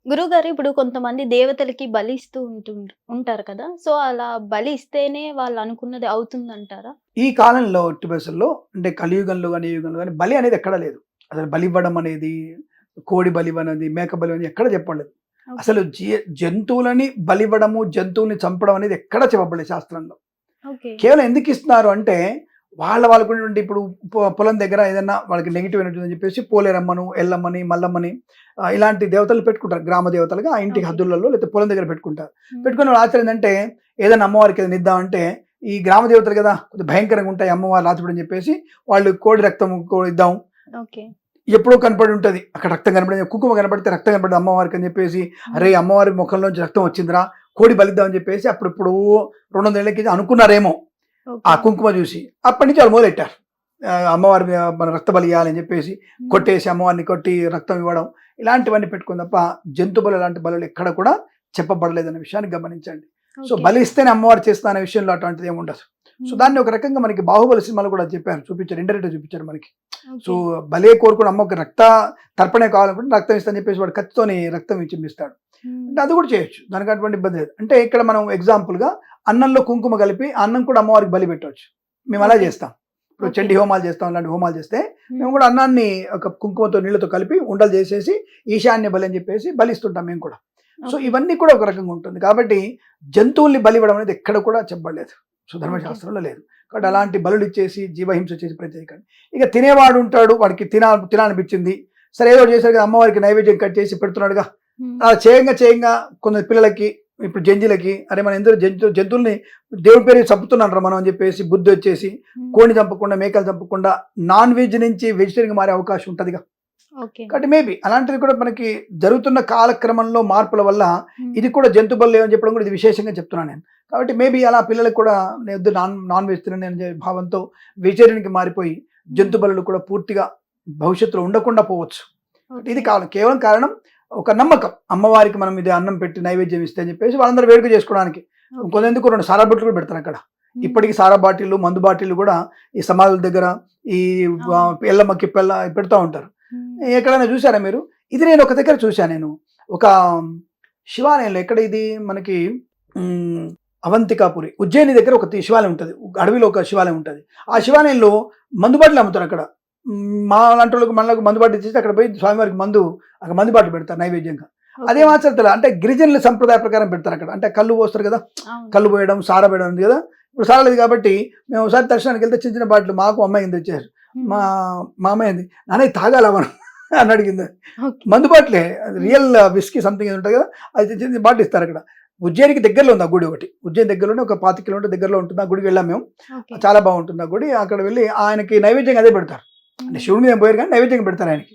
గురువుగారు ఇప్పుడు కొంతమంది దేవతలకి బలి ఇస్తూ ఉంటారు కదా! సో, అలా బలి ఇస్తేనే వాళ్ళు అనుకున్నది అవుతుందంటారా? ఈ కాలంలో ఎట్టి పరిస్థితుల్లో అంటే కలియుగంలో గాని, ఈ యుగంలో గాని బలి అనేది ఎక్కడా లేదు. అసలు బలివ్వడం అనేది, కోడి బలివ్వనది, మేక బలి ఎక్కడ చెప్పలేదు. ఓకే. అసలు జంతువులని బలివ్వడము, జంతువుని చంపడం అనేది ఎక్కడా చెప్పబడలేదు శాస్త్రంలో. ఓకే. కేవలం ఎందుకిస్తున్నారు అంటే, వాళ్ళకున్నటువంటి ఇప్పుడు పొలం దగ్గర ఏదన్నా వాళ్ళకి నెగెటివ్ ఎనర్జీ ఉందని చెప్పేసి పోలేరమ్మను, ఎల్లమ్మని, మల్లమ్మని ఇలాంటి దేవతలు పెట్టుకుంటారు. గ్రామ దేవతలుగా ఆ ఇంటికి ఓకే. హద్దులలో లేకపోతే పొలం దగ్గర పెట్టుకుంటారు. హ్మ్. పెట్టుకున్న వాళ్ళ ఆచారం ఏందంటే, ఏదైనా అమ్మవారికి ఏదైనా ఇద్దామంటే, ఈ గ్రామ దేవతలు కదా! కొద్దిగా భయంకరంగా ఉంటాయి అమ్మవారు రాజుపడని చెప్పేసి, వాళ్ళు కోడి రక్తం ఇద్దాం. ఓకే. ఎప్పుడో కనపడి ఉంటది. అక్కడ రక్తం కనపడింది. కుంకుమ కనపడితే రక్తం కనపడింది అమ్మవారికి అని చెప్పేసి, హ్మ్. అరే! అమ్మవారి ముఖంలోంచి రక్తం వచ్చిందిరా! కోడి బలిద్దాం అని చెప్పేసి అప్పుడెప్పుడో 200 ఏళ్ల కింద అనుకున్నారేమో! ఆ ఓకే. కుంకుమ చూసి. అప్పటి నుంచి వాళ్ళు మొదలెట్టారు. అమ్మవారి మీద మన రక్త బలి ఇయ్యాలని చెప్పేసి, హ్మ్. కొట్టేసి అమ్మవారిని కొట్టి రక్తం ఇవ్వడం. ఇలాంటివన్నీ పెట్టుకుంది తప్ప, జంతు బలులు లాంటి బలులు ఎక్కడ కూడా చెప్పబడలేదన్న విషయాన్ని గమనించండి. So, okay. బలి ఇస్తేనే అమ్మవారు చేస్తా అనే విషయంలో అటువంటిది ఏమి ఉండదు. సో, హ్మ్. దాన్ని ఒక రకంగా మనకి 'బాహుబలి' సినిమాలో కూడా చెప్పారు. చూపించారు. ఇండైరెక్ట్‌గా చూపించారు మనకి. So, okay. బలే కోరుకుని అమ్మకి తర్పణే కావాలనుకుంటే రక్తం ఇస్తా అని చెప్పేసి వాడు కత్తితోని రక్తం చిందిస్తాడు. హ్మ్. అంటే అది కూడా చేయొచ్చు. దానికి అటువంటి ఇబ్బంది లేదు. అంటే ఇక్కడ మనం ఎగ్జాంపుల్‌గా అన్నంలో కుంకుమ కలిపి ఆ అన్నం కూడా అమ్మవారికి బలి పెట్టొచ్చు. మేము అలా ఓకే. చేస్తాం. ఇప్పుడు ఓకే. చండీ హోమాలు చేస్తాం. ఇలాంటి హోమాలు చేస్తే మేము హ్మ్. కూడా అన్నాన్ని ఒక కుంకుమతో నీళ్ళతో కలిపి ఉండలు చేసేసి ఈశాన్య బలి అని చెప్పేసి బలిస్తుంటాం మేము కూడా. So, okay. ఇవన్నీ కూడా ఒక రకంగా ఉంటుంది. కాబట్టి జంతువుల్ని బలివ్వడం అనేది ఎక్కడ కూడా చెప్పబడలేదు. So, okay. ధర్మశాస్త్రంలో లేదు. కాబట్టి హ్మ్. అలాంటి బలులు ఇచ్చేసి జీవహింస చేసి ప్రత్యేకంగా ఇక తినేవాడు ఉంటాడు. వాడికి తినాలనిపించింది. సరే ఏదో చేశారు కదా! అమ్మవారికి నైవేద్యం కట్ చేసి పెడుతున్నాడుగా. హ్మ్. అలా చేయంగా కొందరు పిల్లలకి, ఇప్పుడు జంజీలకి అరే మనం ఎందుకు జంతువుల్ని దేవుడి పేరు చంపుతున్నాంరా మనం అని చెప్పేసి బుద్ధి వచ్చేసి హ్మ్. కోడిని చంపకుండా, మేకలు చంపకుండా నాన్ వెజ్ నుంచి వెజిటేరియన్‌గా మారే అవకాశం ఉంటదిగా. ఓకే. కాబట్టి మేబీ అలాంటిది కూడా మనకి జరుగుతున్న కాలక్రమంలో మార్పుల వల్ల హ్మ్. ఇది కూడా జంతు బలి అని చెప్పడం కూడా ఇది విశేషంగా చెప్తున్నాను నేను. కాబట్టి మేబీ అలా పిల్లలకు కూడా నేను నాన్ వెజ్ తినను అనే భావంతో వెజిటేరియన్‌కి మారిపోయి హ్మ్. జంతు బలులు కూడా పూర్తిగా భవిష్యత్తులో ఉండకుండా పోవచ్చు. ఇది ఓకే. కేవలం కారణం ఒక నమ్మకం. అమ్మవారికి మనం ఇది అన్నం పెట్టి నైవేద్యం ఇస్తే అని చెప్పేసి వాళ్ళందరూ వేడుక చేసుకోవడానికి. ఓకే. ఇంకొందెందుకు 2 సారా బొట్లు కూడా పెడతారక్కడ. హ్మ్. ఇప్పటికి సారా బాటిల్లు, మందు బాటిల్లు కూడా ఈ సమాధుల దగ్గర ఈ అవును. ఎల్లమ్మకి పెడతా ఉంటారు. హ్మ్. ఎక్కడైనా చూసారా మీరు? ఇది నేను ఒక దగ్గర చూసా నేను. ఒక శివాలయంలో ఎక్కడ ఇది మనకి హ్మ్. అవంతికాపురి, ఉజ్జయిని దగ్గర ఒక శివాలయం ఉంటది. అడవిలో ఒక శివాలయం ఉంటది. ఆ ఓకే. శివాలయంలో మందు బాటిల్ అమ్ముతారక్కడ. మా లాంటోళ్ళకి మనలకు మందు బాటిల్ ఇచ్చేసి అక్కడ పోయి స్వామివారికి అక్కడ మందు బాటిల్ పెడతారు నైవేద్యంగా. ఓకే. అదేం ఆచారం తెల అంటే గిరిజనుల సంప్రదాయ ప్రకారం పెడతారక్కడ. అంటే కల్లు పోస్తారు కదా! అవును. కల్లు పోయడం, సారా పోయడం ఉంది కదా! ఇప్పుడు సారా లేదు కాబట్టి మేము ఒకసారి దర్శనానికెళ్తే చిన్న చిన్న బాటిల్ మాకు అమ్మాయి కింద తెచ్చారు. హ్మ్. మా మా అమ్మాయి అంది, "నాన్న ఇది తాగాలా మనం" అని అడిగింది. ఓకే. మందు బాటిలే. అది హ్మ్. రియల్ విస్కీ సంథింగ్ ఏదో ఉంటది కదా! అది చిన్న బాటిల్ ఇస్తారక్కడ. ఉజ్జయినికి దగ్గరలో ఉంది ఆ గుడి ఒకటి. ఉజ్జయిని దగ్గరలోనే ఒక 25 కిలోమీటర్ల దగ్గరలో ఉంటుంది. ఆ గుడికి వెళ్ళాం మేము. ఓకే. చాలా బాగుంటుంది ఆ గుడి. అక్కడ వెళ్ళి ఆయనకి నైవేద్యంగా అదే పెడతారు. అంటే హ్మ్. శివుడి మీద ఏం పోయరు కానీ నైవేద్యంగా పెడతారు ఆయనకి.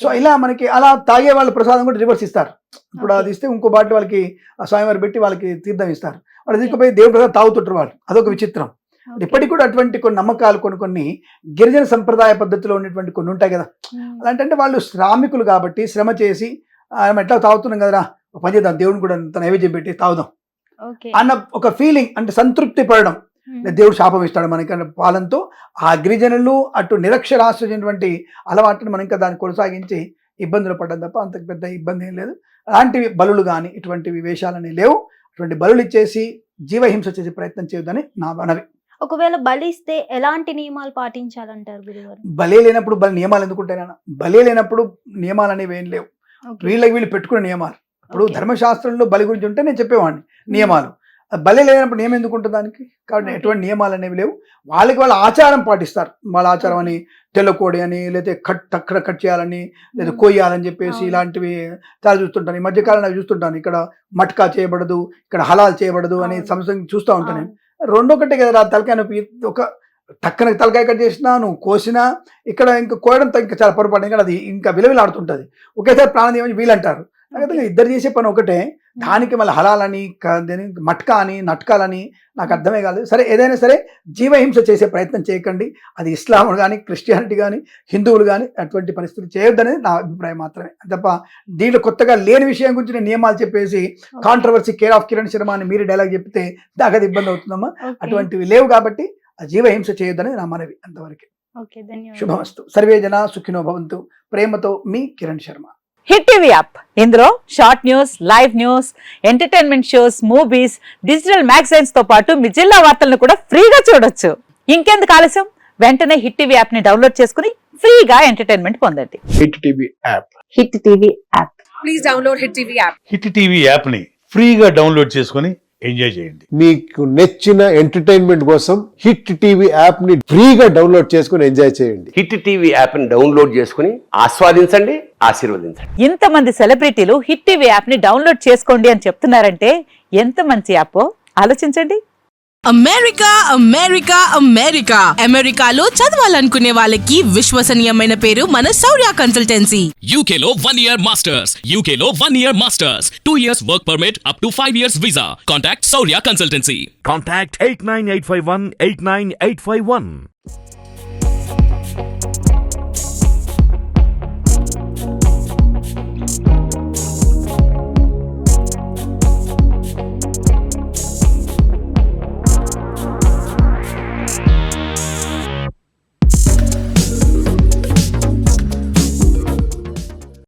So, okay. ఇలా మనకి అలా తాగే వాళ్ళ ప్రసాదం కూడా రివర్స్ ఇస్తారు. ఇప్పుడు ఓకే. అది ఇస్తే ఇంకో బాటిల్ వాళ్ళకి ఆ స్వామివారు పెట్టి వాళ్ళకి తీర్థం ఇస్తారు. వాళ్ళు ఓకే. తీసుకుపోయి దేవుడి ప్రసాదం తాగుతుంటారు వాళ్ళు. అదొక హ్మ్. విచిత్రం. ఓకే. ఇప్పటికి కూడా అటువంటి కొన్ని నమ్మకాలు కొన్ని గిరిజన సంప్రదాయ పద్ధతిలో ఉన్నటువంటి కొన్ని ఉంటాయి కదా! హ్మ్. అలాంటంటే వాళ్ళు శ్రామికులు కాబట్టి శ్రమ చేసి మనం ఎట్లా తాగుతున్నాం కదరా! ఒక పని చేద్దాం దేవుడిని కూడా ఇంత నైవేద్యం పెట్టి తాగుదాం ఓకే. అన్న ఒక ఫీలింగ్ అంటే సంతృప్తి పడడం. హ్మ్. దేవుడు శాపం ఇస్తాడు మనకన్న పాలంతో ఆ గిరిజనులు అటు నిరక్షరాస్యులైనటువంటి అలవాటుని మనం ఇంకా దాన్ని కొనసాగించి ఇబ్బందులు పడ్డం తప్ప అంత పెద్ద ఇబ్బంది ఏం లేదు. అలాంటివి బలులు గాని ఇటువంటివి వేషాలని లేవు. అటువంటి బలులు ఇచ్చేసి జీవహింస చేసే ప్రయత్నం చేయొద్దని నా మనవి. ఒకవేళ బలిస్తే ఎలాంటి నియమాలు పాటించాలంటారు గురుగారు? బలే లేనప్పుడు నియమాలు ఎందుకుంటాయి నాన్న? బలే లేనప్పుడు నియమాలనేవి ఏం లేవు. ఓకే. వీళ్ళు పెట్టుకునే నియమాలు. ఇప్పుడు ఓకే. ధర్మశాస్త్రంలో బలి గురించి ఉంటే నేను చెప్పేవాడిని హ్మ్. నియమాలు. బలి లేనప్పుడు నియమం ఎందుకుంటుంది దానికి? కాబట్టి ఓకే. ఎటువంటి నియమాలనేవి లేవు. వాళ్ళ ఆచారం పాటిస్తారు. వాళ్ళ ఆచారం ఓకే. అని తెల్ల కోడి అని లేతే అక్కడ కట్ చేయాలని లేదా హ్మ్. కొయ్యాలని చెప్పేసి అవును. ఇలాంటివి చాలా చూస్తుంటాను. ఈ మధ్య కాలంలో అవి చూస్తుంటాను. ఇక్కడ మట్కా చేయబడదు, ఇక్కడ హలాల్ చేయబడదు అనే అవును. సంథింగ్ చూస్తా ఉంటాను నేను. అవును. రెండొకటే కదరా తలకాయ నొప్పి. ఒక టక్కన తలకాయ కట్ చేసినా, నువ్వు కోసినా ఇక్కడ ఇంకా కోయడంతో ఇంకా చాలా పొరపాటు. ఎందుకంటే అది ఇంకా విలవిలాడుతుంటది. ఒకేసారి ప్రాణం తీయమని వీళ్ళంటారు. ఓకే. నాకైతే ఇద్దరు చేసే పని ఒకటే. హ్మ్. దానికి మళ్ళీ హలాలని మట్కా అని, నట్కాలని నాకు హ్మ్. అర్థమే కాలేదు. సరే ఏదైనా సరే జీవహింస చేసే ప్రయత్నం చేయకండి. అది ఇస్లాం గాని, క్రిస్టియానిటీ గాని, హిందువులు గాని అటువంటి పరిస్థితి చేయొద్దనేది నా అభిప్రాయం మాత్రమే. తప్ప దీంట్లో కొత్తగా లేని విషయం గురించి నేను నియమాలు చెప్పేసి okay. Controversy care of Kiran Sharma అని మీరు డైలాగ్ చెప్తే నాకది ఇబ్బంది అవుతుందమ్మా. ఓకే. అటువంటివి లేవు కాబట్టి ఆ జీవహింస చేయొద్దనేది నా మనవి అంతవరకే. ఓకే. ధన్యవాదాలు. శుభమస్తు. సర్వే జనా సుఖినో భవంతు. ప్రేమతో మీ Kiran Sharma. Hit TV app ఇందులో short news, live news, entertainment shows, movies, digital magazines తో పాటు మీ జిల్లా వార్తలను కూడా ఫ్రీగా చూడొచ్చు. ఇంకెందుకు ఆలస్యం, వెంటనే హిట్ టీవీ యాప్ ని డౌన్లోడ్ చేసుకుని ఫ్రీగా ఎంటర్టైన్మెంట్ పొందండి. Hit TV app. Hit TV app. Please download Hit TV app. Hit TV యాప్ని ఫ్రీగా డౌన్లోడ్ చేసుకొని ఎంజాయ్ చేయండి. మీకు నచ్చిన ఎంటర్టైన్మెంట్ కోసం హిట్ టీవీ యాప్ ని ఫ్రీగా డౌన్లోడ్ చేసుకుని ఎంజాయ్ చేయండి. హిట్ టీవీ యాప్ని డౌన్లోడ్ చేసుకుని ఆస్వాదించండి, ఆశీర్వదించండి. ఇంతమంది సెలబ్రిటీలు హిట్ టీవీ యాప్ ని డౌన్లోడ్ చేసుకోండి అని చెప్తున్నారంటే ఎంత మంచి యాప్ ఆలోచించండి. అమెరికా అమెరికాలో చదవాలనుకునే వాళ్ళకి విశ్వసనీయమైన పేరు మన శౌర్య కన్సల్టెన్సీ. UK లో 1 year masters. UK లో 1 year masters. 2 years work permit up to 5 years visa. Contact Saurya Consultancy. Contact 89851 89851.